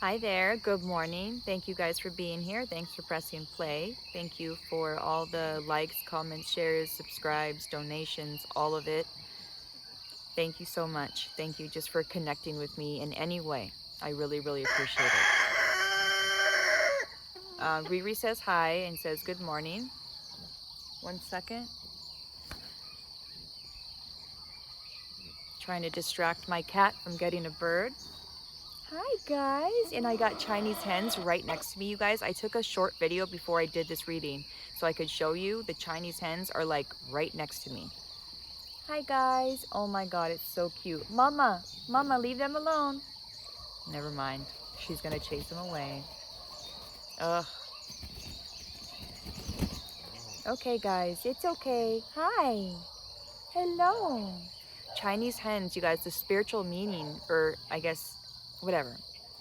Hi there, good morning. Thank you guys for being here. Thanks for pressing play. Thank you for all the likes, comments, shares, subscribes, donations, all of it. Thank you so much. Thank you just for connecting with me in any way. I really, really appreciate it. Riri says hi and says good morning. 1 second. Trying to distract my cat from getting a bird. Hi guys, and I got Chinese hens right next to me, you guys. I took a short video before I did this reading so I could show you the Chinese hens are like right next to me. Hi guys. Oh my god, it's so cute. Mama, leave them alone. Never mind. She's gonna chase them away. Ugh. Okay guys, it's okay. Hi. Hello. Chinese hens, you guys, the spiritual meaning, or I guess, whatever.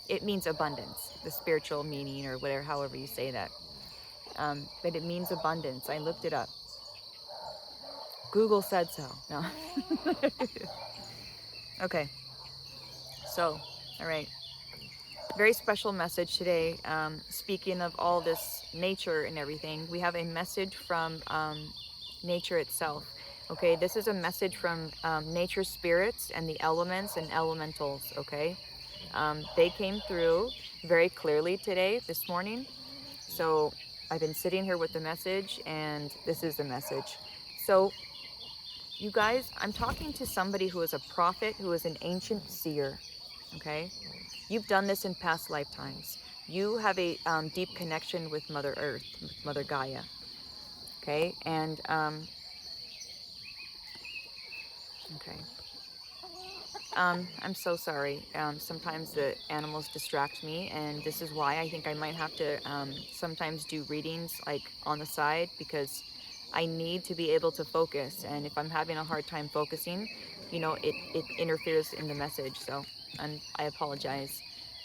It means abundance, the spiritual meaning, or whatever, however you say that. But it means abundance. I looked it up. Google said so. No. Okay. So, all right. Very special message today. Speaking of all this nature and everything, we have a message from nature itself. Okay, this is a message from nature spirits and the elements and elementals. Okay, they came through very clearly today, this morning. So I've been sitting here with the message, and this is the message. So, you guys, I'm talking to somebody who is a prophet, who is an ancient seer. Okay, you've done this in past lifetimes. You have a deep connection with Mother Earth, with Mother Gaia. Okay, and okay. I'm so sorry. Sometimes the animals distract me, and this is why I think I might have to sometimes do readings like on the side, because I need to be able to focus. And if I'm having a hard time focusing, it interferes in the message. So I apologize.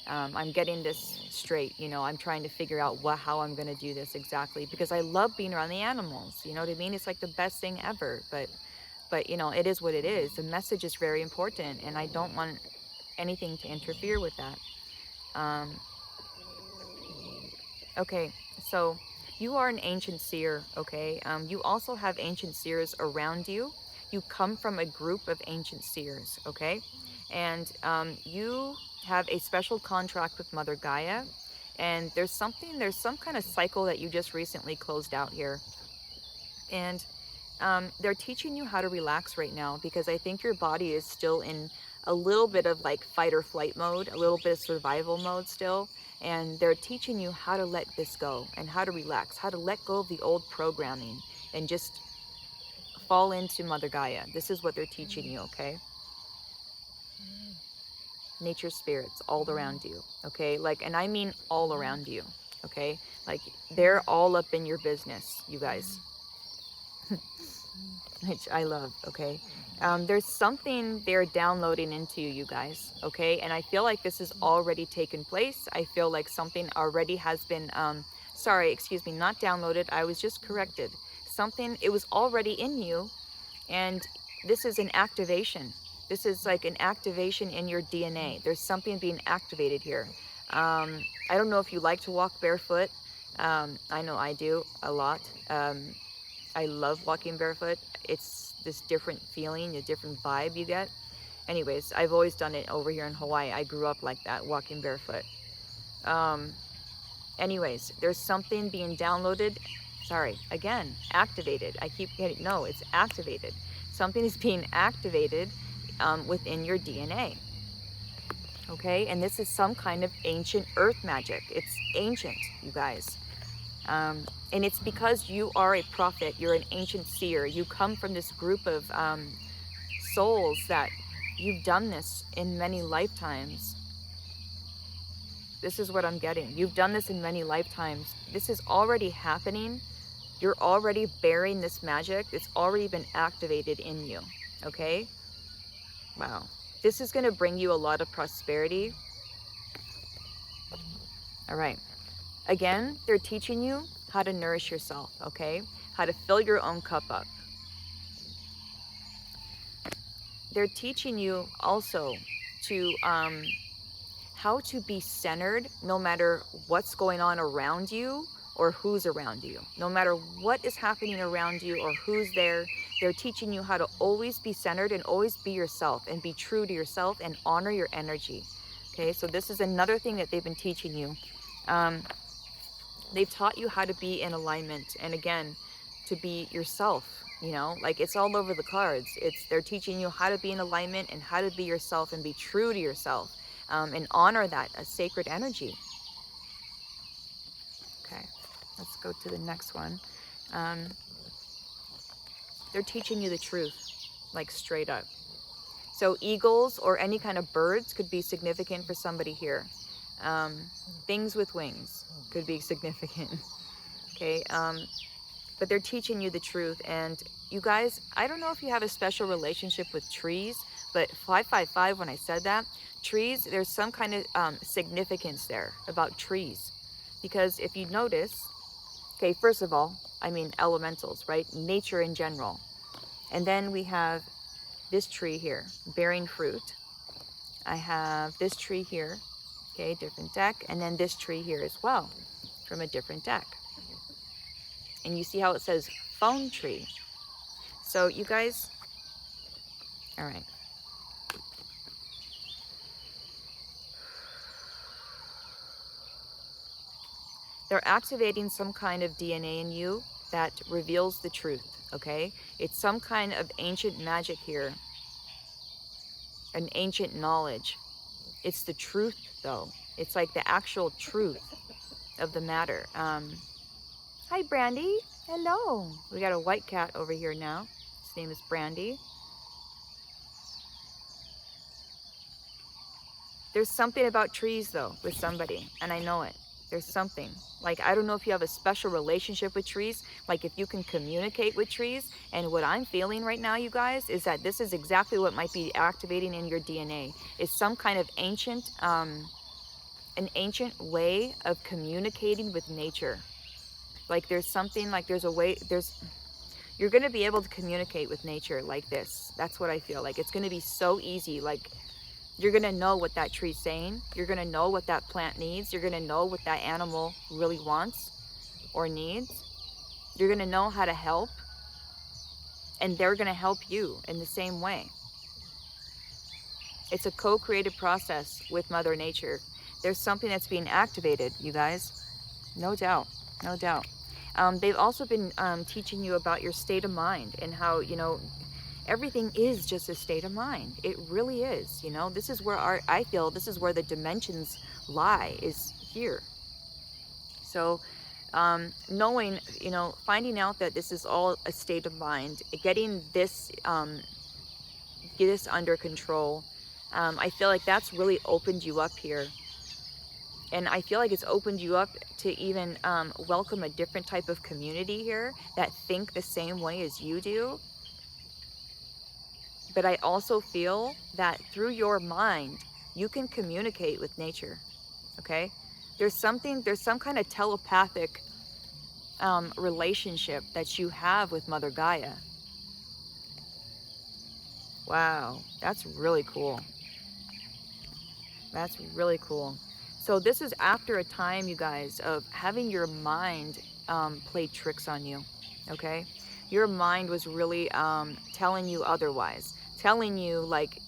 I'm getting this straight. I'm trying to figure out how I'm going to do this exactly, because I love being around the animals. You know what I mean? It's like the best thing ever. But it is what it is. The message is very important, and I don't want anything to interfere with that. Um, okay, so you are an ancient seer, okay? You also have ancient seers around you. You come from a group of ancient seers, okay? And you have a special contract with Mother Gaia, and there's some kind of cycle that you just recently closed out here. And they're teaching you how to relax right now, because I think your body is still in a little bit of like fight or flight mode, a little bit of survival mode still. And they're teaching you how to let this go and how to relax, how to let go of the old programming and just fall into Mother Gaia. This is what they're teaching you, okay? Nature spirits all around you, okay? And I mean all around you, okay? Like, they're all up in your business, you guys. Which I love, okay? There's something they're downloading into you guys, okay? And I feel like this has already taken place. I feel like something already has been, sorry, excuse me, not downloaded. I was just corrected. It was already in you, and this is an activation. This is like an activation in your DNA. There's something being activated here. I don't know if you like to walk barefoot. I know I do a lot. I love walking barefoot. It's this different feeling, a different vibe you get. Anyways, I've always done it over here in Hawaii. I grew up like that, walking barefoot. Um, anyways, there's something being downloaded. Sorry, again, activated. I keep getting, no, it's activated. Something is being activated within your DNA. Okay, and this is some kind of ancient earth magic. It's ancient, you guys. And it's because you are a prophet, you're an ancient seer. You come from this group of souls that you've done this in many lifetimes. This is what I'm getting. You've done this in many lifetimes. This is already happening. You're already bearing this magic. It's already been activated in you. Okay? Wow. This is going to bring you a lot of prosperity. All right. Again, they're teaching you how to nourish yourself, okay? How to fill your own cup up. They're teaching you also to how to be centered no matter what's going on around you or who's around you. No matter what is happening around you or who's there, they're teaching you how to always be centered and always be yourself and be true to yourself and honor your energy. Okay, so this is another thing that they've been teaching you. They've taught you how to be in alignment, and again, to be yourself. You know, like it's all over the cards. They're teaching you how to be in alignment and how to be yourself and be true to yourself, and honor that a sacred energy. Okay, let's go to the next one. They're teaching you the truth, like straight up. So eagles or any kind of birds could be significant for somebody here. Things with wings could be significant. Okay, but they're teaching you the truth. And you guys, I don't know if you have a special relationship with trees, but 555, when I said that, trees, there's some kind of significance there about trees. Because if you notice, okay, first of all, I mean elementals, right? Nature in general. And then we have this tree here, bearing fruit. I have this tree here, okay, different deck. And then this tree here as well, from a different deck. And you see how it says phone tree. So you guys, all right. They're activating some kind of DNA in you that reveals the truth, okay? It's some kind of ancient magic here, an ancient knowledge. It's the truth, though. It's like the actual truth of the matter. Hi, Brandy. Hello. We got a white cat over here now. His name is Brandy. There's something about trees, though, with somebody, and I know it. There's something. Like, I don't know if you have a special relationship with trees, like if you can communicate with trees. And what I'm feeling right now, you guys, is that this is exactly what might be activating in your DNA. Is some kind of ancient, an ancient way of communicating with nature. Like there's something, like there's a way, you're going to be able to communicate with nature like this. That's what I feel like. It's going to be so easy. Like, you're going to know what that tree's saying. You're going to know what that plant needs. You're going to know what that animal really wants or needs. You're going to know how to help. And they're going to help you in the same way. It's a co-created process with Mother Nature. There's something that's being activated, you guys. No doubt. No doubt. They've also been teaching you about your state of mind and how, you know, everything is just a state of mind. It really is. You know, this is where I feel this is where the dimensions lie, is here. So knowing, you know, finding out that this is all a state of mind, getting this get this under control, I feel like that's really opened you up here. And I feel like it's opened you up to even welcome a different type of community here that think the same way as you do. But I also feel that through your mind, you can communicate with nature, okay? There's some kind of telepathic relationship that you have with Mother Gaia. Wow, that's really cool. That's really cool. So this is after a time, you guys, of having your mind play tricks on you, okay? Your mind was really telling you otherwise. Telling you like,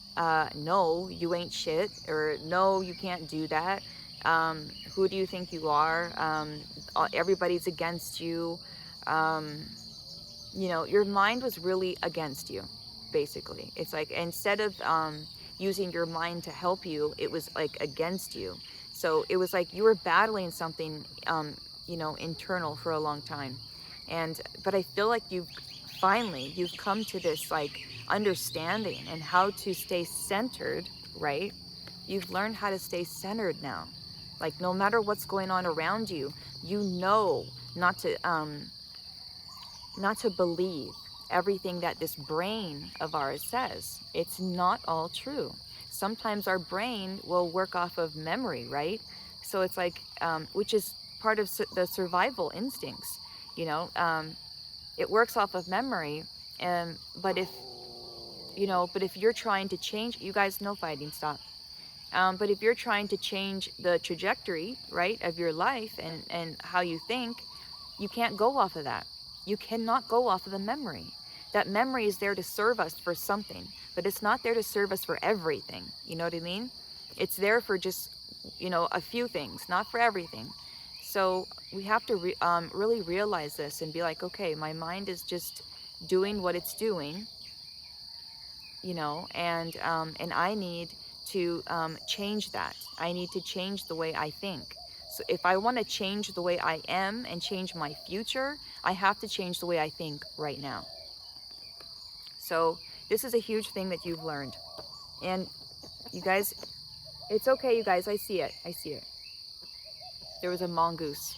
no, you ain't shit, or no, you can't do that. Who do you think you are? Everybody's against you. You know, your mind was really against you, basically. It's like, instead of using your mind to help you, it was like against you. So it was like you were battling something, you know, internal for a long time. But I feel like you've come to this like understanding and how to stay centered, right? You've learned how to stay centered now. Like, no matter what's going on around you, you know not to believe everything that this brain of ours says. It's not all true. Sometimes our brain will work off of memory, right? So it's like, which is part of the survival instincts, you know. It works off of memory, but if you're trying to change, you guys know fighting, stop. But if you're trying to change the trajectory, right, of your life and how you think, you can't go off of that. You cannot go off of the memory. That memory is there to serve us for something, but it's not there to serve us for everything. You know what I mean? It's there for just, a few things, not for everything. So we have to really realize this and be like, okay, my mind is just doing what it's doing, and I need to change that. I need to change the way I think. So if I want to change the way I am and change my future, I have to change the way I think right now. So this is a huge thing that you've learned. And you guys, it's okay, you guys. I see it. I see it. There was a mongoose,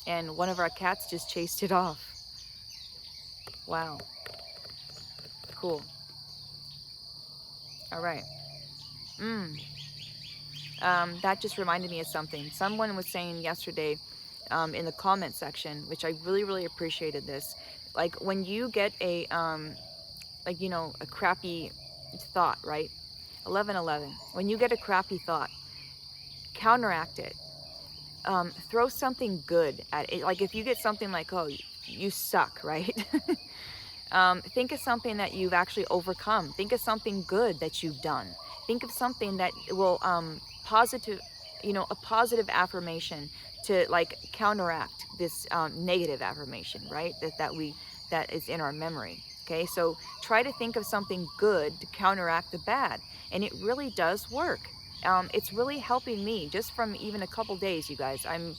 and one of our cats just chased it off. Wow. Cool. All right. That just reminded me of something. Someone was saying yesterday in the comment section, which I really, really appreciated this. Like when you get a crappy thought, right? 11:11. When you get a crappy thought, counteract it. Throw something good at it. Like if you get something like, oh, you suck, right? Think of something that you've actually overcome. Think of something good that you've done. Think of something that will positive, a positive affirmation to like counteract this negative affirmation, right? That is in our memory. Okay, so try to think of something good to counteract the bad, and it really does work. It's really helping me just from even a couple days, you guys. I'm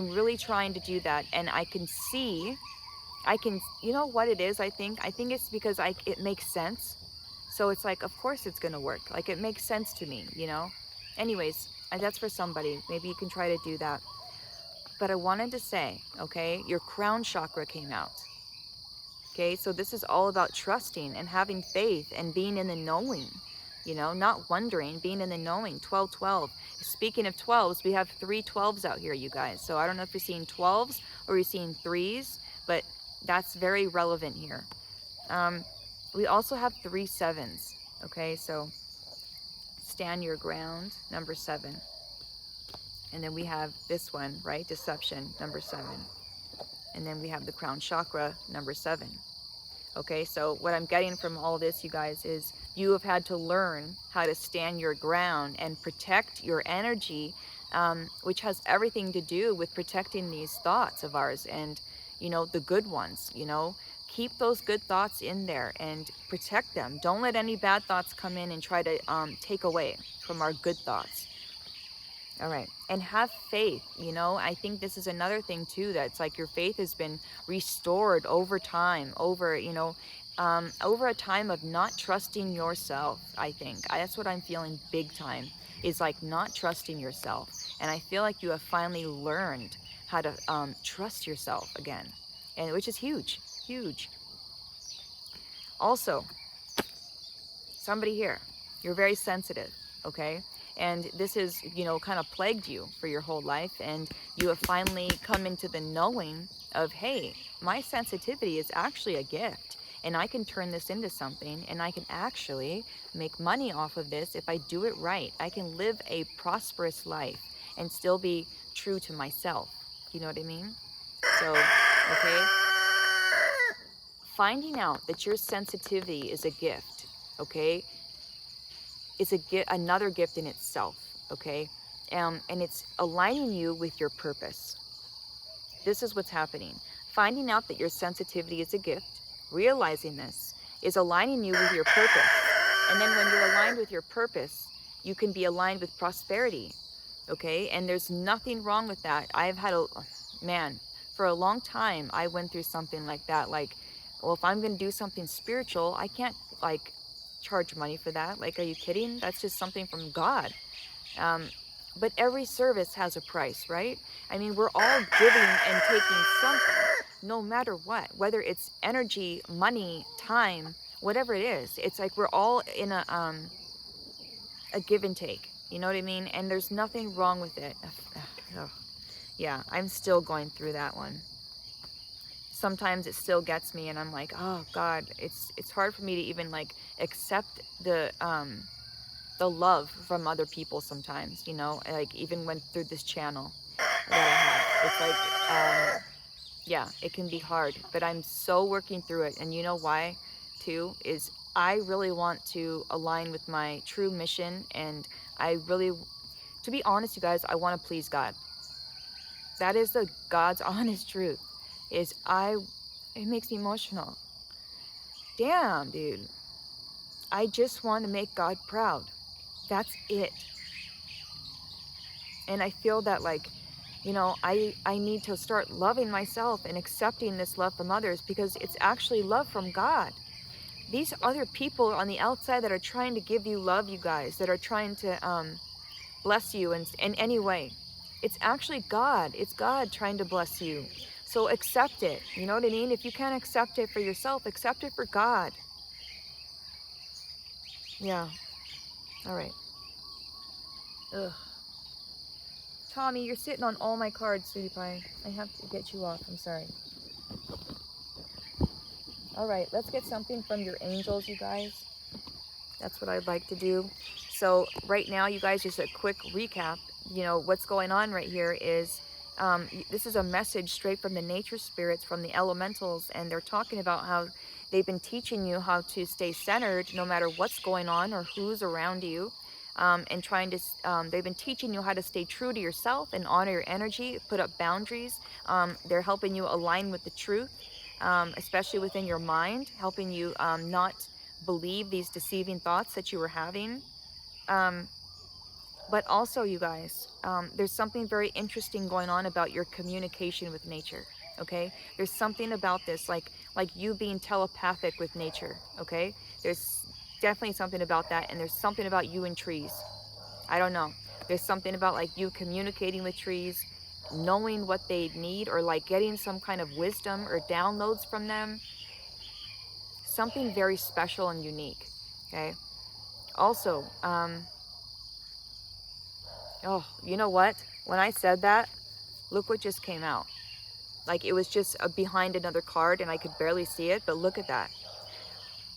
really trying to do that, and I can see. You know what it is, I think it's because it makes sense. So it's like, of course it's gonna work. Like it makes sense to me, Anyways, that's for somebody. Maybe you can try to do that. But I wanted to say, okay, your crown chakra came out. Okay, so this is all about trusting and having faith and being in the knowing, not wondering, being in the knowing. 12:12. Speaking of 12s, we have 3 12s out here, you guys. So I don't know if you're seeing 12s or you're seeing 3s, but that's very relevant here. We also have 3 7s. Okay, so stand your ground, number 7. And then we have this one, right? Deception, number 7. And then we have the crown chakra, number 7. Okay, so what I'm getting from all this, you guys, is you have had to learn how to stand your ground and protect your energy, which has everything to do with protecting these thoughts of ours and, the good ones, Keep those good thoughts in there and protect them. Don't let any bad thoughts come in and try to take away from our good thoughts. All right. And have faith. I think this is another thing too, that's like your faith has been restored over time, over a time of not trusting yourself. I think that's what I'm feeling big time, is like not trusting yourself. And I feel like you have finally learned how to trust yourself again, and which is huge, huge. Also, somebody here, you're very sensitive, okay? And this has, kind of plagued you for your whole life. And you have finally come into the knowing of, hey, my sensitivity is actually a gift. And I can turn this into something. And I can actually make money off of this if I do it right. I can live a prosperous life and still be true to myself. You know what I mean? So, okay. Finding out that your sensitivity is a gift, okay? It's another gift in itself, okay? And it's aligning you with your purpose. This is what's happening. Finding out that your sensitivity is a gift, realizing this, is aligning you with your purpose. And then when you're aligned with your purpose, you can be aligned with prosperity, okay? And there's nothing wrong with that. I've had for a long time, I went through something like that. Like, well, if I'm going to do something spiritual, I can't, charge money for that. Like, are you kidding? That's just something from God. But every service has a price, right? I mean, we're all giving and taking something, no matter what, whether it's energy, money, time, whatever it is. It's like we're all in a give and take. You know what I mean? And there's nothing wrong with it. Yeah, I'm still going through that one. Sometimes it still gets me, and I'm like, oh God, it's hard for me to even accept the the love from other people sometimes, you know, like even went through this channel that I have. It's like, yeah, it can be hard, but I'm so working through it. And you know why, too, is I really want to align with my true mission. And I really, to be honest, you guys, I want to please God. That is the God's honest truth. It makes me emotional. Damn, dude. I just want to make God proud. That's it. And I feel that, like, you know, I need to start loving myself and accepting this love from others, because it's actually love from God. These other people on the outside that are trying to give you love, you guys, that are trying to bless you in any way, it's actually God. It's God trying to bless you. So accept it. You know what I mean? If you can't accept it for yourself, accept it for God. Yeah. All right. Ugh. Tommy, you're sitting on all my cards, sweetie pie. I have to get you off. I'm sorry. All right, let's get something from your angels, you guys. That's what I'd like to do. So right now, you guys, just a quick recap. You know, what's going on right here is this is a message straight from the nature spirits, from the elementals, and they're talking about how they've been teaching you how to stay centered no matter what's going on or who's around you. And trying to, they've been teaching you how to stay true to yourself and honor your energy, put up boundaries. They're helping you align with the truth, especially within your mind, helping you not believe these deceiving thoughts that you were having. Um, but also, you guys, there's something very interesting going on about your communication with nature. Okay, there's something about this, like you being telepathic with nature. Okay, there's definitely something about that, and there's something about you and trees. I don't know. There's something about like you communicating with trees, knowing what they need, or like getting some kind of wisdom or downloads from them. Something very special and unique. Okay. Also, oh, you know what? When I said that, look what just came out. Like it was just behind another card and I could barely see it, but look at that.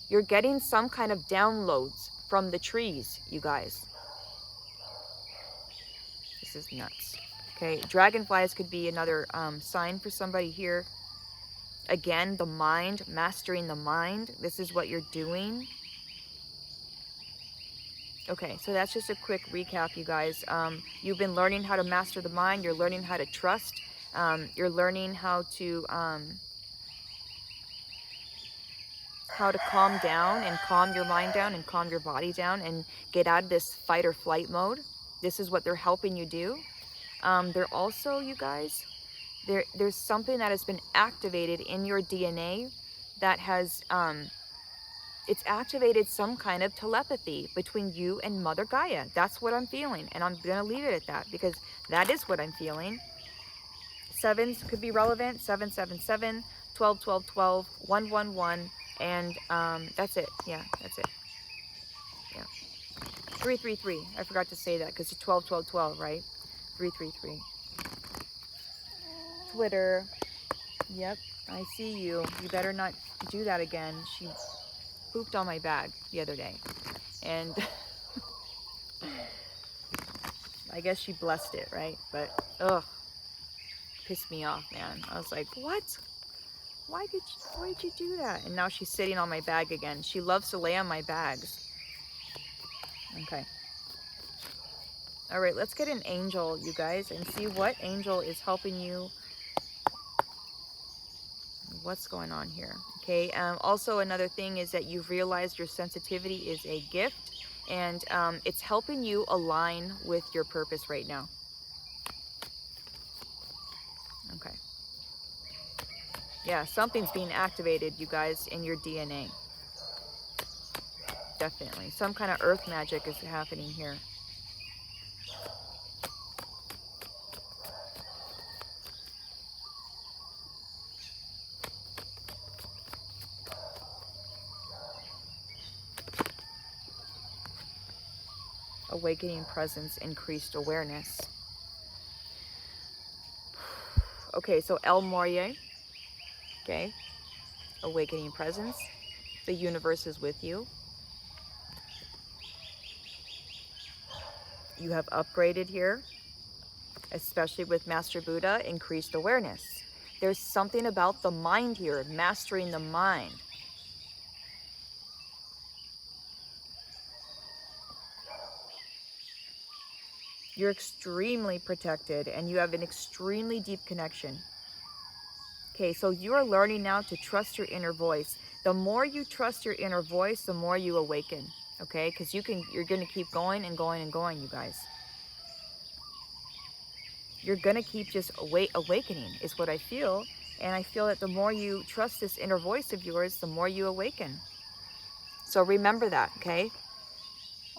You're getting some kind of downloads from the trees, you guys. This is nuts. Okay, dragonflies could be another sign for somebody here. Again, the mind, mastering the mind. This is what you're doing. Okay, so that's just a quick recap, you guys. You've been learning how to master the mind. You're learning how to trust. You're learning how to calm down and calm your mind down and calm your body down and get out of this fight or flight mode. This is what they're helping you do. They're also, you guys, there's something that has been activated in your DNA that has, it's activated some kind of telepathy between you and Mother Gaia. That's what I'm feeling. And I'm going to leave it at that because that is what I'm feeling. Sevens could be relevant. 777, 12, 12, 12, 111. And that's it. Yeah, that's it. Yeah. 333. I forgot to say that because it's 12, 12, 12, right? 333. Twitter. Yep, I see you. You better not do that again. She pooped on my bag the other day. And I guess she blessed it, right? But, ugh, pissed me off, man. I was like, what? Why did you do that? And now she's sitting on my bag again. She loves to lay on my bags. Okay. All right, let's get an angel, you guys, and see what angel is helping you. What's going on here? Okay, also another thing is that you've realized your sensitivity is a gift, and it's helping you align with your purpose right now. Okay. Yeah, something's being activated, you guys, in your DNA. Definitely. Some kind of earth magic is happening here. Awakening presence, increased awareness. Okay, so El Morie. Okay. Awakening presence. The universe is with you. You have upgraded here, especially with Master Buddha, increased awareness. There's something about the mind here, mastering the mind. You're extremely protected and you have an extremely deep connection. Okay, so you're learning now to trust your inner voice. The more you trust your inner voice, the more you awaken. Okay, because you're gonna keep going and going and going, you guys. You're gonna keep just awakening is what I feel. And I feel that the more you trust this inner voice of yours, the more you awaken. So remember that, okay?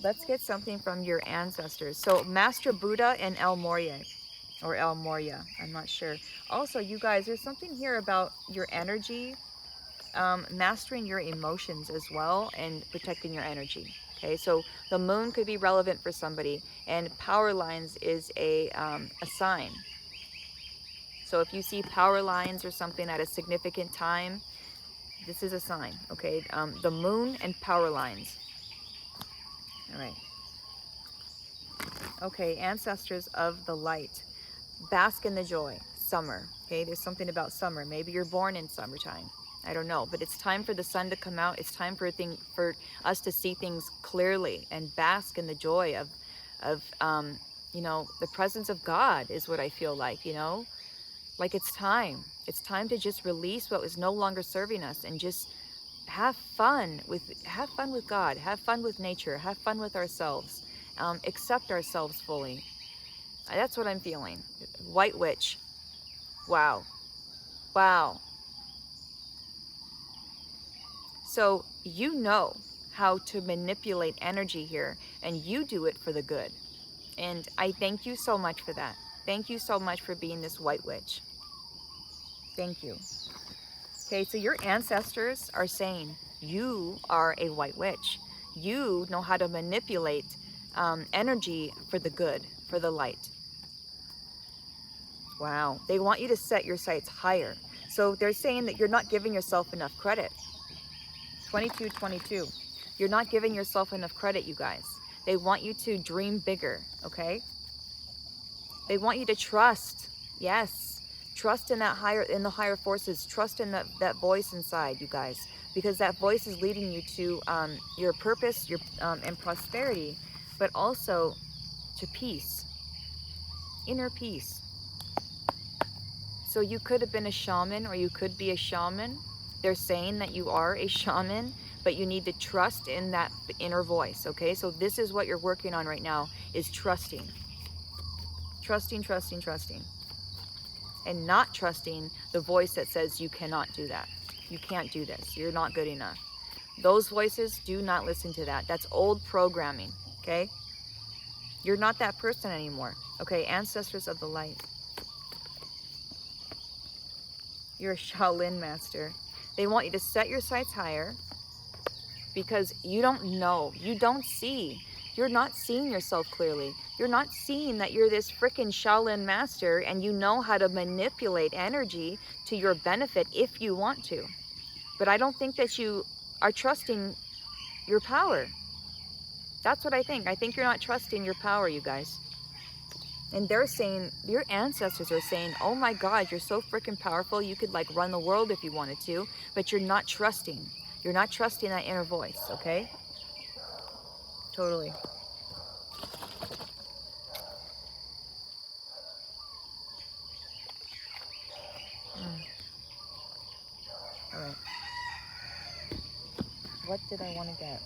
Let's get something from your ancestors. So Master Buddha and El Morya, or El Morya, I'm not sure. Also, you guys, there's something here about your energy, mastering your emotions as well, and protecting your energy. Okay, so the moon could be relevant for somebody, and power lines is a sign. So if you see power lines or something at a significant time, this is a sign, okay? The moon and power lines. All right. Okay, ancestors of the light. Bask in the joy. Summer, okay? There's something about summer. Maybe you're born in summertime. I don't know, but it's time for the sun to come out. It's time for us to see things clearly and bask in the joy of you know, the presence of God is what I feel like, you know? Like it's time. It's time to just release what was no longer serving us and just have fun with God, have fun with nature, have fun with ourselves, accept ourselves fully. That's what I'm feeling. White witch. Wow. Wow. So you know how to manipulate energy here, and you do it for the good. And I thank you so much for that. Thank you so much for being this white witch. Thank you. Okay, so your ancestors are saying you are a white witch. You know how to manipulate energy for the good, for the light. Wow. They want you to set your sights higher. So they're saying that you're not giving yourself enough credit. 2222. You're not giving yourself enough credit, you guys. They want you to dream bigger, okay? They want you to trust. Yes. Trust in that in the higher forces. Trust in that voice inside, you guys. Because that voice is leading you to your purpose, and prosperity, but also to peace. Inner peace. So you could have been a shaman, or you could be a shaman. They're saying that you are a shaman, but you need to trust in that inner voice, okay? So this is what you're working on right now, is trusting. Trusting, trusting, trusting. And not trusting the voice that says you cannot do that. You can't do this. You're not good enough. Those voices, do not listen to that. That's old programming, okay? You're not that person anymore, okay? Ancestors of the light. You're a Shaolin master. They want you to set your sights higher because you don't know. You don't see. You're not seeing yourself clearly. You're not seeing that you're this freaking Shaolin master and you know how to manipulate energy to your benefit if you want to. But I don't think that you are trusting your power. That's what I think. I think you're not trusting your power, you guys. And they're saying, your ancestors are saying, oh my God, you're so freaking powerful. You could like run the world if you wanted to, but you're not trusting. You're not trusting that inner voice, okay? Totally. All right. What did I want to get?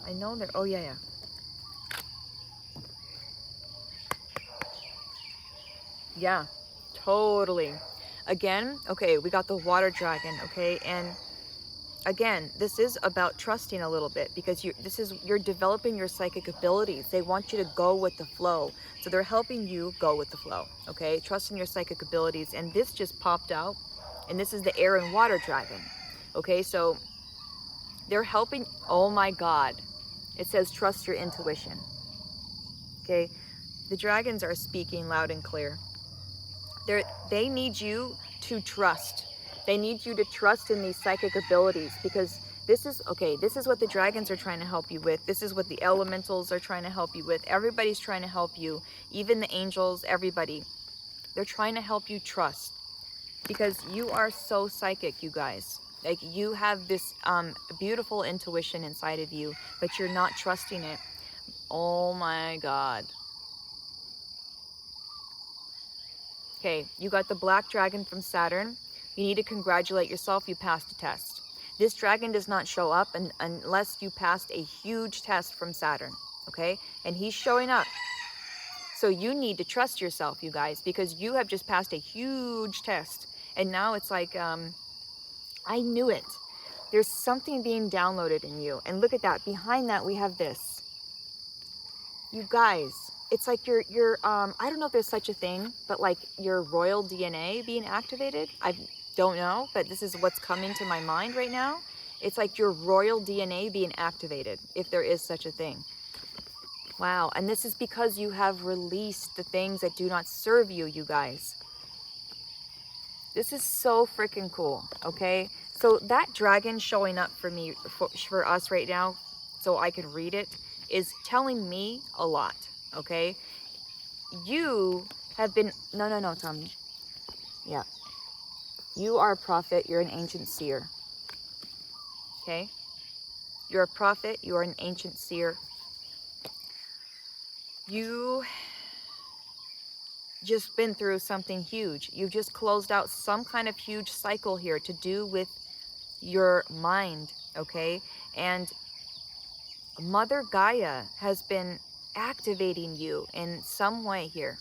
I know there, oh yeah. Yeah, totally. Again, okay, we got the water dragon, okay? And again, this is about trusting a little bit because you're developing your psychic abilities. They want you to go with the flow. So they're helping you go with the flow, okay? Trusting your psychic abilities. And this just popped out, and this is the air and water dragon, okay? So they're helping, oh my God. It says trust your intuition, okay? The dragons are speaking loud and clear. They need you to trust. They need you to trust in these psychic abilities because This is, okay, this is what the dragons are trying to help you with. This is what the elementals are trying to help you with. Everybody's trying to help you. Even the angels, everybody. They're trying to help you trust. Because you are so psychic, you guys. Like, you have this beautiful intuition inside of you, but you're not trusting it. Oh my God. Okay, you got the black dragon from Saturn. You need to congratulate yourself, you passed a test. This dragon does not show up unless you passed a huge test from Saturn, okay? And he's showing up. So you need to trust yourself, you guys, because you have just passed a huge test. And now it's like, I knew it. There's something being downloaded in you. And look at that. Behind that, we have this. You guys, it's like your I don't know if there's such a thing, but like your royal DNA being activated. I don't know, but this is what's coming to my mind right now. It's like your royal DNA being activated, if there is such a thing. Wow, and this is because you have released the things that do not serve you, you guys. This is so freaking cool, okay? So that dragon showing up for me, for us right now, so I can read it, is telling me a lot, okay? You have been, no, Tommy. Yeah. You are a prophet, you're an ancient seer, okay? You're a prophet, you're an ancient seer. You just been through something huge. You've just closed out some kind of huge cycle here to do with your mind, okay? And Mother Gaia has been activating you in some way here.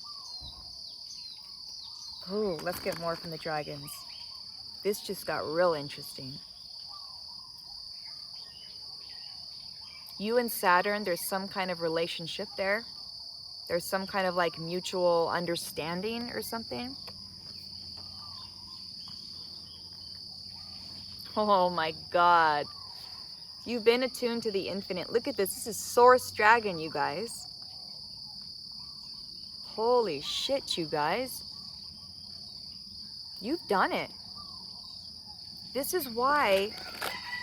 Oh, let's get more from the dragons. This just got real interesting. You and Saturn, there's some kind of relationship there. There's some kind of like mutual understanding or something. Oh my God. You've been attuned to the infinite. Look at this. This is Source Dragon, you guys. Holy shit, you guys. You've done it. This is why,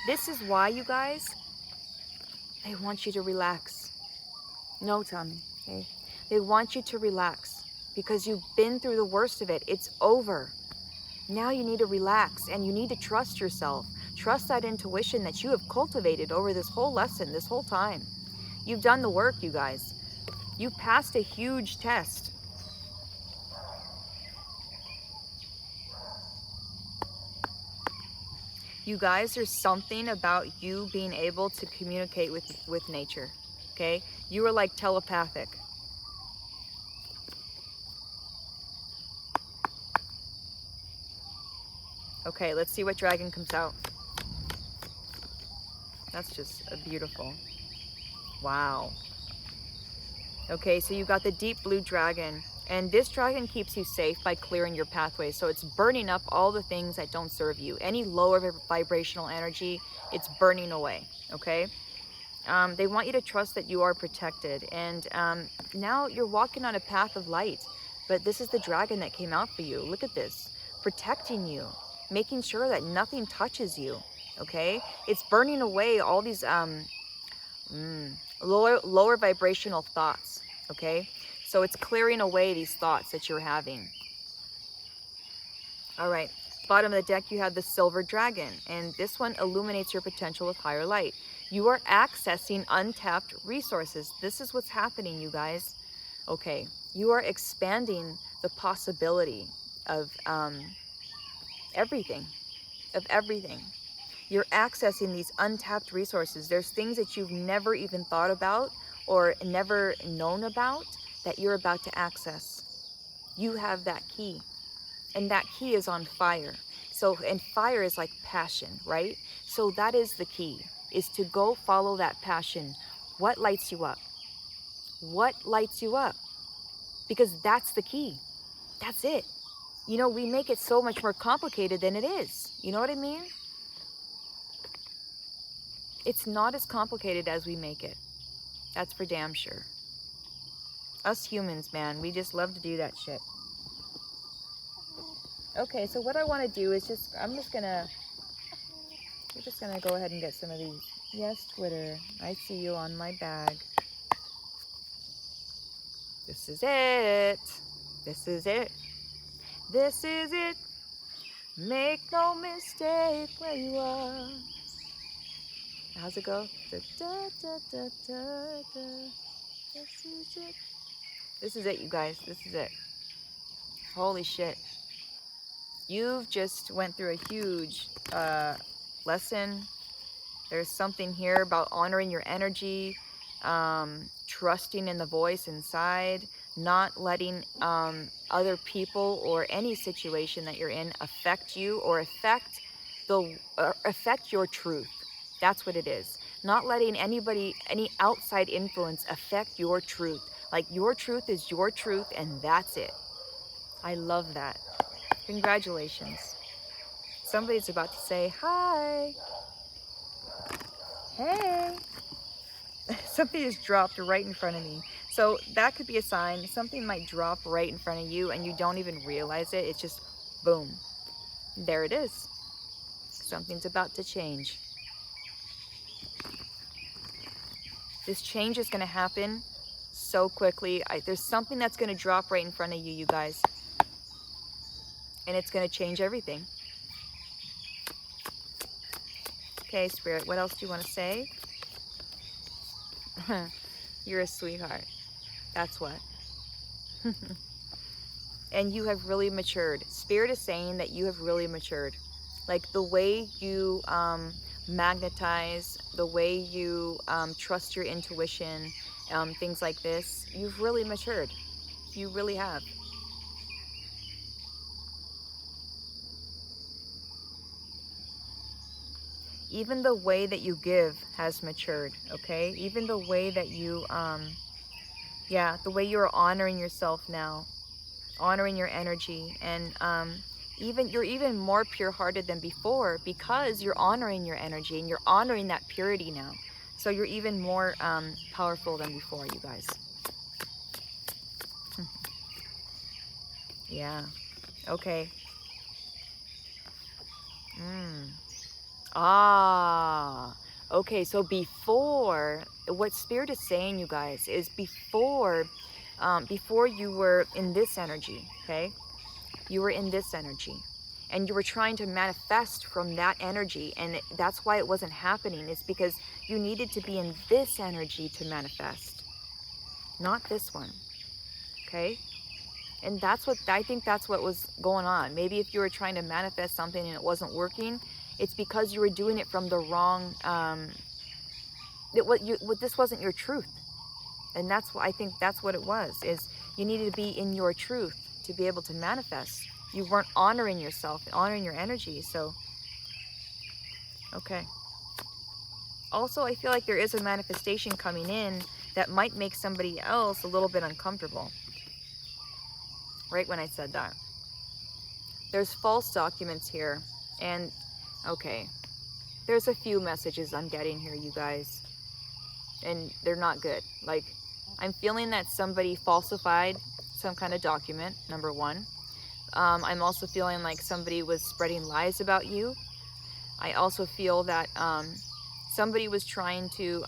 you guys, they want you to relax. No, Tommy, okay? They want you to relax because you've been through the worst of it. It's over. Now you need to relax and you need to trust yourself. Trust that intuition that you have cultivated over this whole lesson, this whole time. You've done the work, you guys. You passed a huge test. You guys, there's something about you being able to communicate with nature, okay? You are like telepathic. Okay, let's see what dragon comes out. That's just a beautiful. Wow. Okay, so you got the deep blue dragon. And this dragon keeps you safe by clearing your pathway. So it's burning up all the things that don't serve you. Any lower vibrational energy, it's burning away, okay? They want you to trust that you are protected. And now you're walking on a path of light. But this is the dragon that came out for you. Look at this. Protecting you. Making sure that nothing touches you, okay? It's burning away all these lower vibrational thoughts, okay? So it's clearing away these thoughts that you're having. All right, bottom of the deck, you have the silver dragon, and this one illuminates your potential with higher light. You are accessing untapped resources. This is what's happening, you guys. Okay, you are expanding the possibility of everything, You're accessing these untapped resources. There's things that you've never even thought about or never known about that you're about to access. You have that key, and that key is on fire. So, and fire is like passion, right? So that is the key, is to go follow that passion. What lights you up? What lights you up? Because that's the key. That's it. You know, we make it so much more complicated than it is. You know what I mean? It's not as complicated as we make it. That's for damn sure. Us humans, man, we just love to do that shit. Okay, so what I want to do is I'm just gonna We're just going to go ahead and get some of these. Yes, Twitter. I see you on my bag. This is it. This is it. This is it. Make no mistake where you are. How's it go? Da, da, da, da, da, da. This is it. This is it, you guys. This is it. Holy shit. You've just went through a huge lesson. There's something here about honoring your energy, trusting in the voice inside, not letting other people or any situation that you're in affect you or affect your truth. That's what it is. Not letting anybody, any outside influence affect your truth. Like, your truth is your truth, and that's it. I love that. Congratulations. Somebody's about to say, hi. Hey. Something just dropped right in front of me. So that could be a sign. Something might drop right in front of you, and you don't even realize it. It's just, boom. There it is. Something's about to change. This change is going to happen so quickly. There's something that's going to drop right in front of you, you guys. And it's going to change everything. Okay, Spirit, what else do you want to say? You're a sweetheart. That's what. And you have really matured. Spirit is saying that you have really matured. Like, the way you magnetize, the way you trust your intuition, things like this, you've really matured. You really have. Even the way that you give has matured, okay? Even the way that you, the way you're honoring yourself now, honoring your energy, and you're even more pure-hearted than before because you're honoring your energy and you're honoring that purity now. So you're even more powerful than before, you guys. Yeah. Okay. Okay, so before, what Spirit is saying, you guys, is before you were in this energy, okay? You were in this energy, and you were trying to manifest from that energy, and that's why it wasn't happening. It's because you needed to be in this energy to manifest, not this one, okay? And I think that's what was going on. Maybe if you were trying to manifest something and it wasn't working, it's because you were doing it from the wrong, this wasn't your truth. And I think that's what it was, is you needed to be in your truth to be able to manifest. You weren't honoring yourself, honoring your energy, so, okay. Also, I feel like there is a manifestation coming in that might make somebody else a little bit uncomfortable. Right when I said that. There's false documents here, and, okay, there's a few messages I'm getting here, you guys, and they're not good. Like, I'm feeling that somebody falsified some kind of document, number one. I'm also feeling like somebody was spreading lies about you. I also feel that somebody was trying to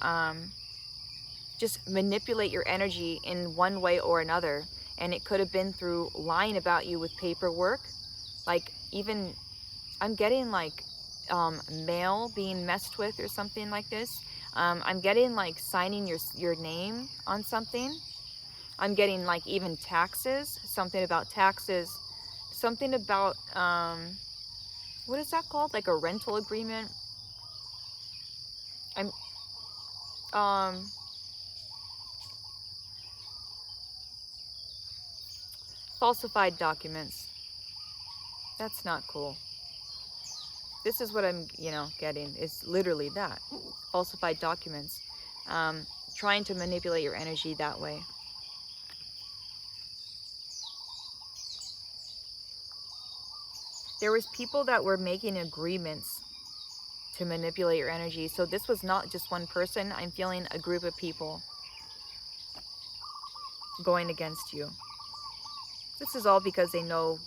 just manipulate your energy in one way or another, and it could have been through lying about you with paperwork. Like, even, I'm getting like mail being messed with or something like this. I'm getting like signing your name on something. I'm getting like even taxes, something about taxes, something about, what is that called? Like a rental agreement. Falsified documents. That's not cool. This is what I'm, getting, is literally that. Falsified documents. Trying to manipulate your energy that way. There was people that were making agreements to manipulate your energy. So this was not just one person. I'm feeling a group of people going against you. This is all because they know,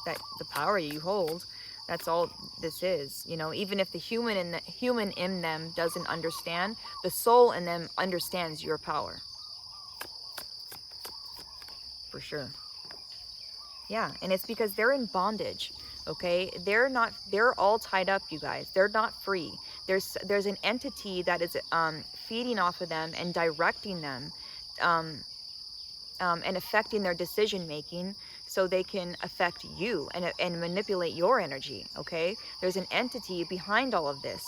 that the power you hold, That's all this is, you know. Even if the human in them doesn't understand, the soul in them understands your power. For sure. Yeah, and it's because they're in bondage, okay? They're all tied up, you guys. They're not free. There's an entity that is feeding off of them and directing them, um, and affecting their decision making, so they can affect you and manipulate your energy, okay? There's an entity behind all of this,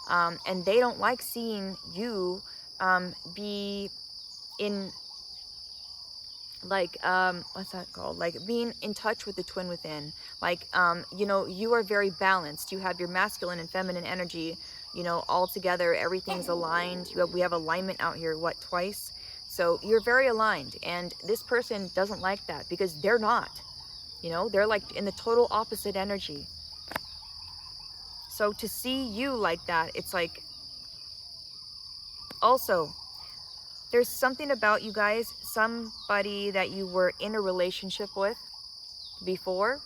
and they don't like seeing you be in, like, what's that called, like being in touch with the twin within. Like, you know, you are very balanced. You have your masculine and feminine energy, you know, all together. Everything's aligned. We have alignment out here, what, twice? So you're very aligned, and this person doesn't like that, because they're not, you know, they're like in the total opposite energy. So to see you like that, it's like, also, there's something about you guys, somebody that you were in a relationship with before,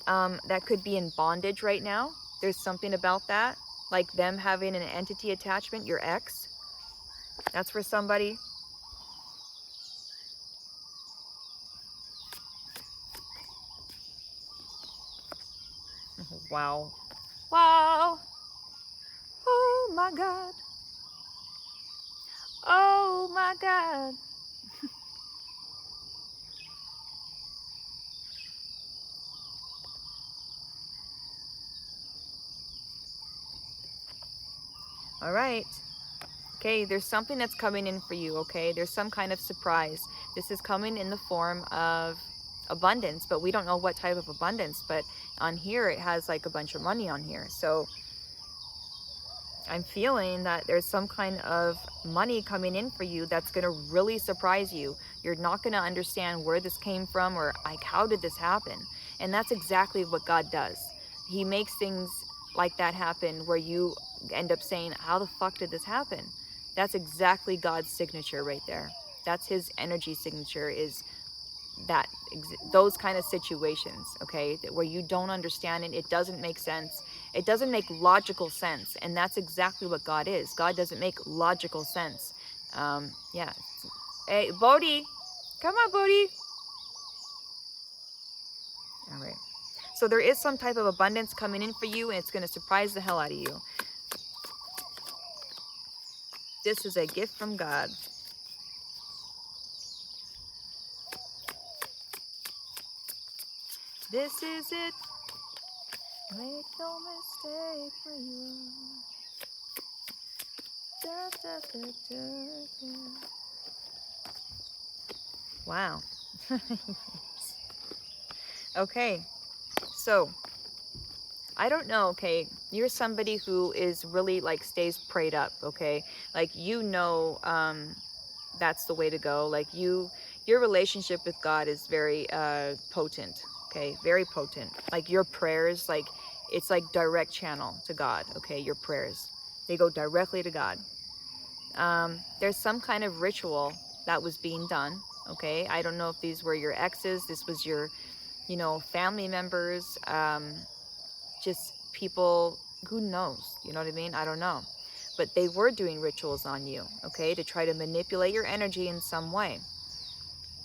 that could be in bondage right now. There's something about that, like them having an entity attachment, your ex. That's for somebody. Wow. Wow. Oh my God. Oh my God. All right. Okay, there's something that's coming in for you, okay? There's some kind of surprise. This is coming in the form of abundance, but we don't know what type of abundance. But on here, it has like a bunch of money on here. So I'm feeling that there's some kind of money coming in for you that's going to really surprise you. You're not going to understand where this came from, or like, how did this happen? And that's exactly what God does. He makes things like that happen where you end up saying, how the fuck did this happen? That's exactly God's signature right there. That's his energy signature, is that, those kind of situations, okay, where you don't understand it, it doesn't make sense, it doesn't make logical sense. And that's exactly what God is. God doesn't make logical sense. Yeah. Hey, Bodhi, come on, Bodhi. All right, so there is some type of abundance coming in for you, and it's going to surprise the hell out of you. This is a gift from God. This is it. Make no mistake where you are. Da, da, da, da, da. Wow. Okay, so I don't know, okay, you're somebody who is really like stays prayed up, okay? Like, you know, that's the way to go. Like, your relationship with God is very potent, okay? Very potent. Like, your prayers, like, it's like direct channel to God, okay? Your prayers, they go directly to God. There's some kind of ritual that was being done, okay? I don't know if these were your exes, this was your, you know, family members, just people, who knows, you know what I mean? I don't know. But they were doing rituals on you, okay, to try to manipulate your energy in some way.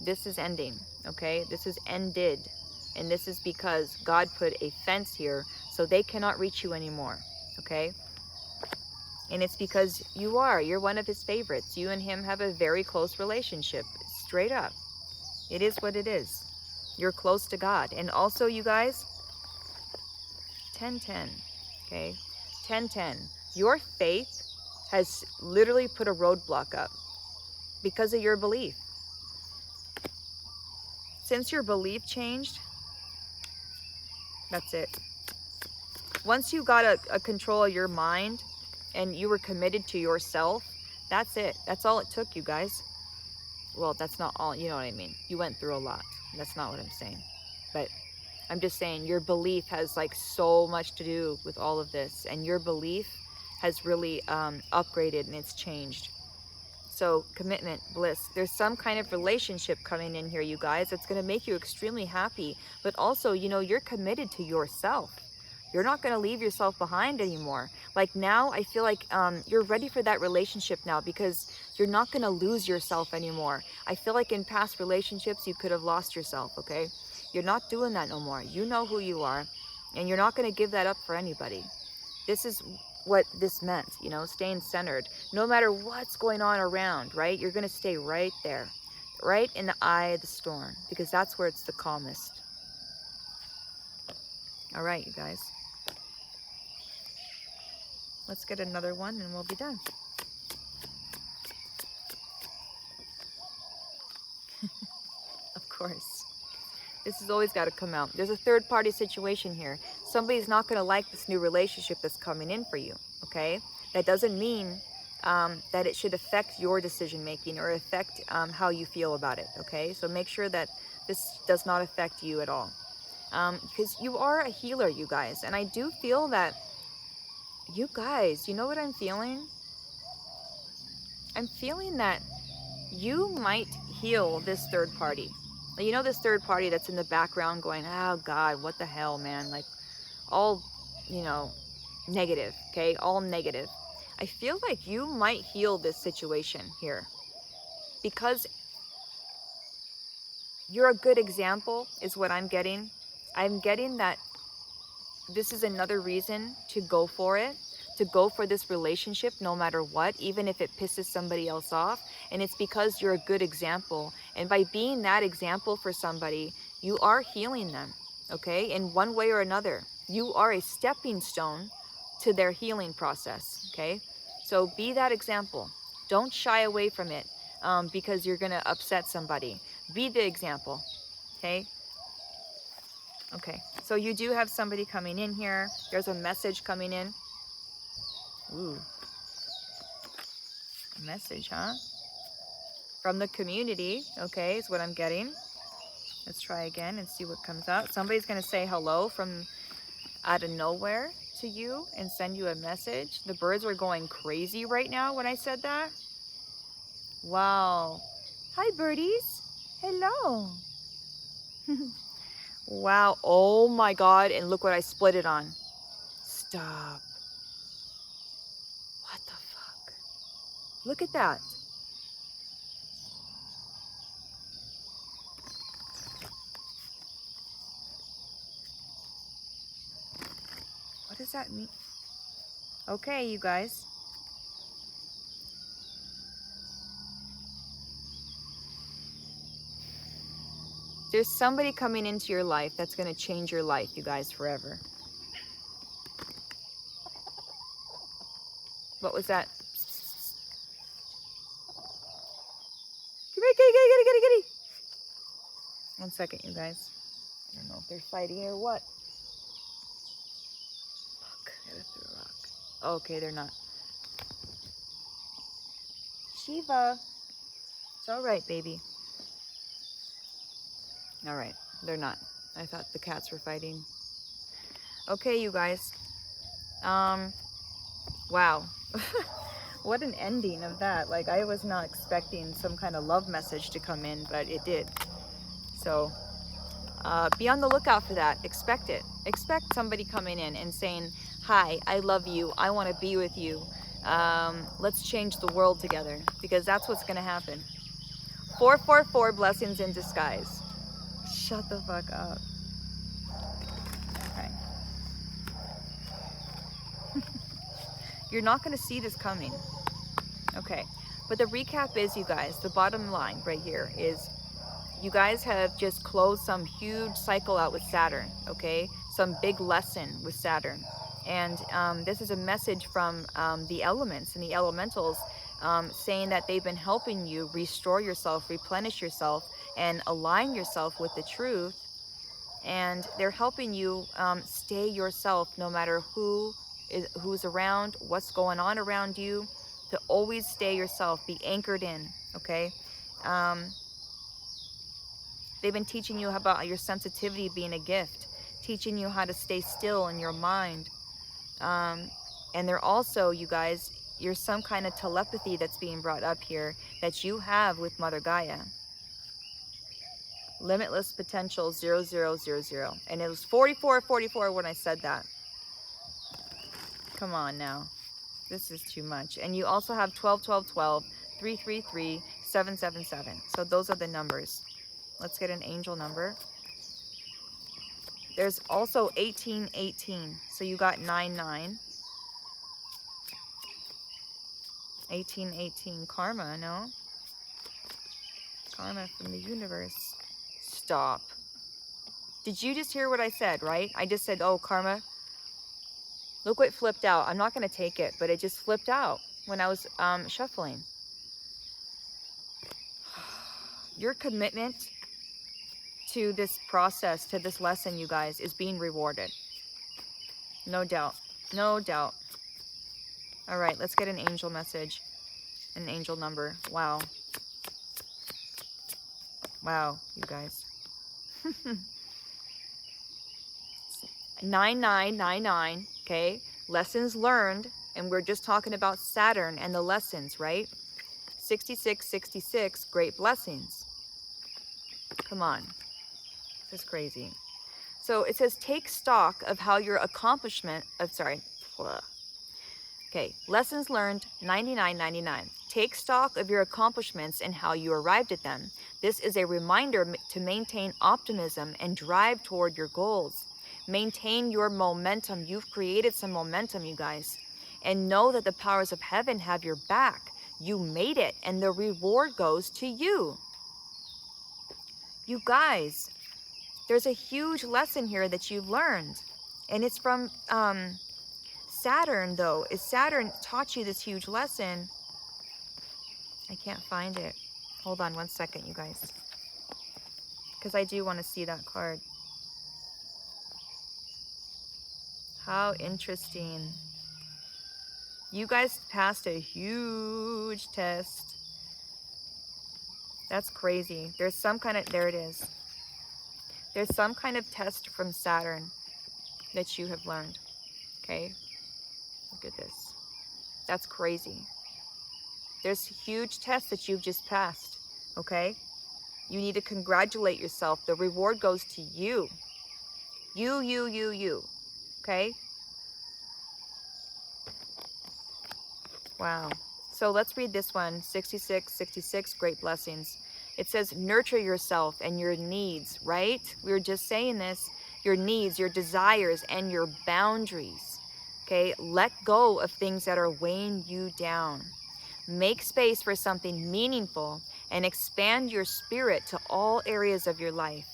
This is ending, okay? This is ended. And this is because God put a fence here, so they cannot reach you anymore, okay? And it's because you're one of his favorites. You and him have a very close relationship, straight up. It is what it is. You're close to God. And also, you guys, 10-10, okay? 10-10. Your faith has literally put a roadblock up because of your belief. Since your belief changed, that's it. Once you got a control of your mind and you were committed to yourself, that's it. That's all it took, you guys. Well, that's not all, you know what I mean. You went through a lot. That's not what I'm saying. But I'm just saying your belief has like so much to do with all of this. And your belief has really upgraded, and it's changed. So commitment, bliss. There's some kind of relationship coming in here, you guys. That's going to make you extremely happy. But also, you know, you're committed to yourself. You're not going to leave yourself behind anymore. Like now, I feel like you're ready for that relationship now, because you're not going to lose yourself anymore. I feel like in past relationships, you could have lost yourself, okay? You're not doing that no more. You know who you are, and you're not going to give that up for anybody. This is what this meant, you know, staying centered. No matter what's going on around, right? You're going to stay right there, right in the eye of the storm, because that's where it's the calmest. All right, you guys. Let's get another one and we'll be done. Of course. This has always got to come out. There's a third party situation here. Somebody's not going to like this new relationship that's coming in for you, okay? That doesn't mean that it should affect your decision making or affect how you feel about it, okay? So make sure that this does not affect you at all. Because you are a healer, you guys. And I do feel that you guys, you know what I'm feeling? I'm feeling that you might heal this third party. You know, this third party that's in the background going, oh God, what the hell, man? Like all, you know, negative, okay? All negative. I feel like you might heal this situation here because you're a good example is what I'm getting. I'm getting that this is another reason to go for it, to go for this relationship no matter what, even if it pisses somebody else off. And it's because you're a good example. And by being that example for somebody, you are healing them, okay? In one way or another. You are a stepping stone to their healing process, okay? So be that example. Don't shy away from it because you're going to upset somebody. Be the example, okay? Okay, so you do have somebody coming in here. There's a message coming in. Ooh. Message, huh? From the community, okay, is what I'm getting. Let's try again and see what comes out. Somebody's going to say hello from out of nowhere to you and send you a message. The birds were going crazy right now when I said that. Wow. Hi, birdies. Hello. Wow. Oh my God. And look what I split it on. Stop. What the fuck? Look at that. What does that mean? Okay, you guys. There's somebody coming into your life that's going to change your life, you guys, forever. What was that? Come here, kitty. 1 second, you guys. I don't know if they're fighting or what. Fuck, I gotta throw a rock. Okay, they're not. Shiva. It's all right, baby. All right, they're not. I thought the cats were fighting. Okay, you guys. Wow. What an ending of that. Like, I was not expecting some kind of love message to come in, but it did. So, be on the lookout for that. Expect it. Expect somebody coming in and saying, hi, I love you. I want to be with you. Let's change the world together, because that's what's going to happen. 444 blessings in disguise. Shut the fuck up. Okay. You're not going to see this coming. Okay. But the recap is, you guys, the bottom line right here is you guys have just closed some huge cycle out with Saturn, okay? Some big lesson with Saturn. And this is a message from the elements and the elementals saying that they've been helping you restore yourself, replenish yourself, and align yourself with the truth. And they're helping you stay yourself no matter who's around, what's going on around you, to always stay yourself, be anchored in, okay? They've been teaching you about your sensitivity being a gift, teaching you how to stay still in your mind. And they're also, you guys, you're some kind of telepathy that's being brought up here that you have with Mother Gaia. Limitless potential 0000. And it was 4444 when I said that. Come on now. This is too much. And you also have 12, 12, 12, 3, 3, 3, 7, 7, 7. So those are the numbers. Let's get an angel number. There's also 18, 18. So you got 9, 9. 18, 18. Karma, no? Karma from the universe. Stop. Did you just hear what I said, right? I just said, oh, karma. Look what flipped out. I'm not going to take it, but it just flipped out when I was shuffling. Your commitment to this process, to this lesson, you guys, is being rewarded. No doubt. No doubt. All right, let's get an angel message. An angel number. Wow. Wow, you guys. 9999, okay? Lessons learned, and we're just talking about Saturn and the lessons, right? 6666, great blessings. Come on. This is crazy. So it says, take stock of how your accomplishment, okay, lessons learned, 9999. Take stock of your accomplishments and how you arrived at them. This is a reminder to maintain optimism and drive toward your goals. Maintain your momentum. You've created some momentum, you guys. And know that the powers of heaven have your back. You made it, and the reward goes to you. You guys, there's a huge lesson here that you've learned. And it's from Saturn, though. Is Saturn taught you this huge lesson? I can't find it. Hold on one second, you guys. Because I do want to see that card. How interesting. You guys passed a huge test. That's crazy. There's some kind of, there it is. There's some kind of test from Saturn that you have learned. Okay? Look at this. That's crazy. There's a huge test that you've just passed. Okay? You need to congratulate yourself. The reward goes to you. You. Okay? Wow. So let's read this one. 6666, great blessings. It says, nurture yourself and your needs, right? We were just saying this. Your needs, your desires, and your boundaries. Okay? Let go of things that are weighing you down. Make space for something meaningful and expand your spirit to all areas of your life.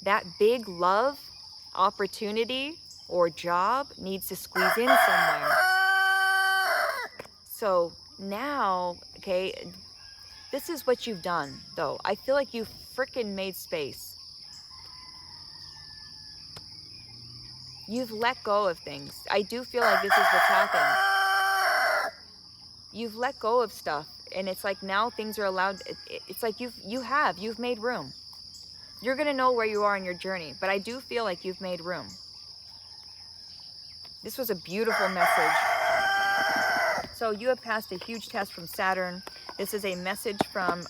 That big love, opportunity, or job needs to squeeze in somewhere. So now, okay, this is what you've done, though. I feel like you freaking made space. You've let go of things. I do feel like this is what's happened. You've let go of stuff, and it's like now things are allowed. It's like you've made room. You're gonna know where you are in your journey, but I do feel like you've made room. This was a beautiful message. So you have passed a huge test from Saturn. This is a message from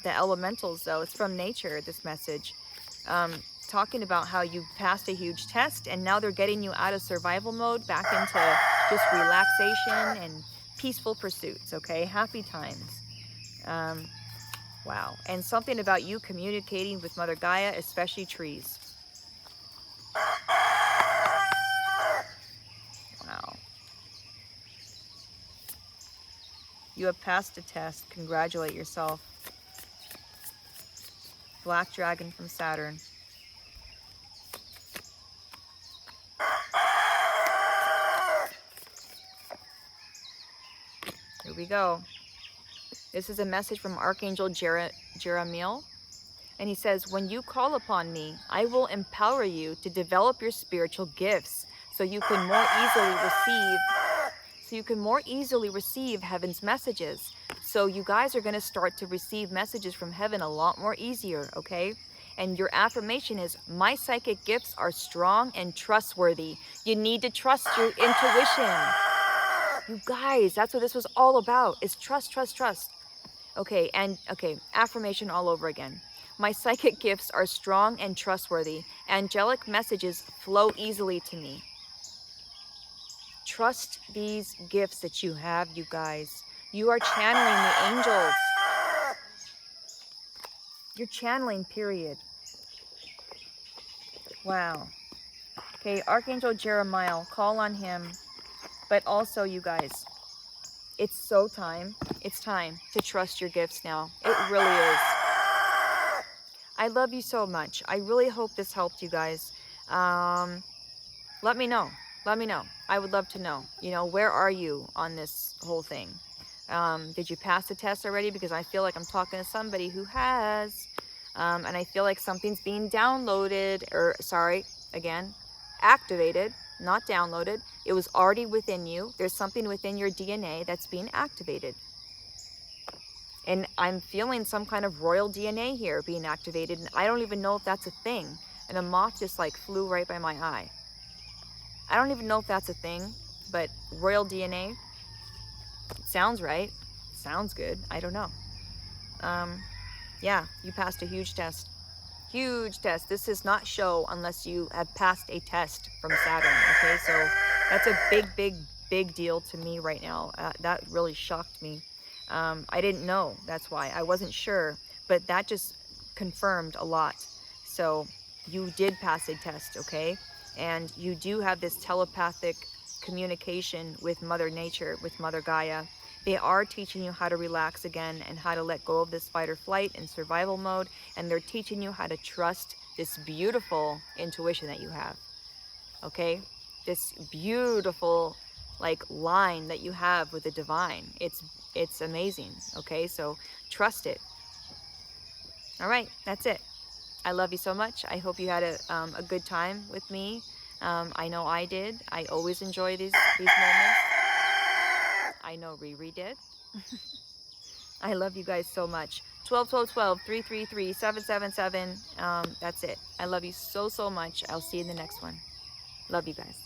the elementals, though. It's from nature, this message. Talking about how you passed a huge test, and now they're getting you out of survival mode back into just relaxation and peaceful pursuits, okay? Happy times. Wow. And something about you communicating with Mother Gaia, especially trees. Wow. You have passed a test. Congratulate yourself. Black Dragon from Saturn. Here we go. This is a message from Archangel Jeremiel. And he says, when you call upon me, I will empower you to develop your spiritual gifts so you can more easily receive heaven's messages. So you guys are going to start to receive messages from heaven a lot more easier, okay? And your affirmation is, my psychic gifts are strong and trustworthy. You need to trust your intuition. You guys, that's what this was all about, is trust, trust, trust. Okay, and okay, affirmation all over again. My psychic gifts are strong and trustworthy. Angelic messages flow easily to me. Trust these gifts that you have, you guys. You are channeling the angels. You're channeling, period. Wow. Okay, Archangel Jeremiah, call on him. But also, you guys, it's so time. It's time to trust your gifts now. It really is. I love you so much. I really hope this helped you guys. Let me know. Let me know. I would love to know. You know, where are you on this whole thing? Did you pass the test already? Because I feel like I'm talking to somebody who has. And I feel like something's being downloaded, or sorry, again, activated, not downloaded. It was already within you. There's something within your DNA that's being activated. And I'm feeling some kind of royal DNA here being activated. And I don't even know if that's a thing. And a moth just like flew right by my eye. I don't even know if that's a thing, but royal DNA, sounds right. Sounds good. I don't know. Yeah, you passed a huge test. Huge test. This is not show unless you have passed a test from Saturn. Okay, so that's a big deal to me right now. That really shocked me. I didn't know. That's why I wasn't sure, but that just confirmed a lot. So you did pass a test, okay? And you do have this telepathic communication with Mother Nature, with Mother Gaia. They are teaching you how to relax again and how to let go of this fight or flight and survival mode. And they're teaching you how to trust this beautiful intuition that you have. Okay? This beautiful like line that you have with the divine. It's amazing. Okay? So trust it. All right, that's it. I love you so much. I hope you had a good time with me. I know I did. I always enjoy these moments. I know Riri did. I love you guys so much. 12 333 777. That's it. I love you so much. I'll see you in the next one. Love you guys.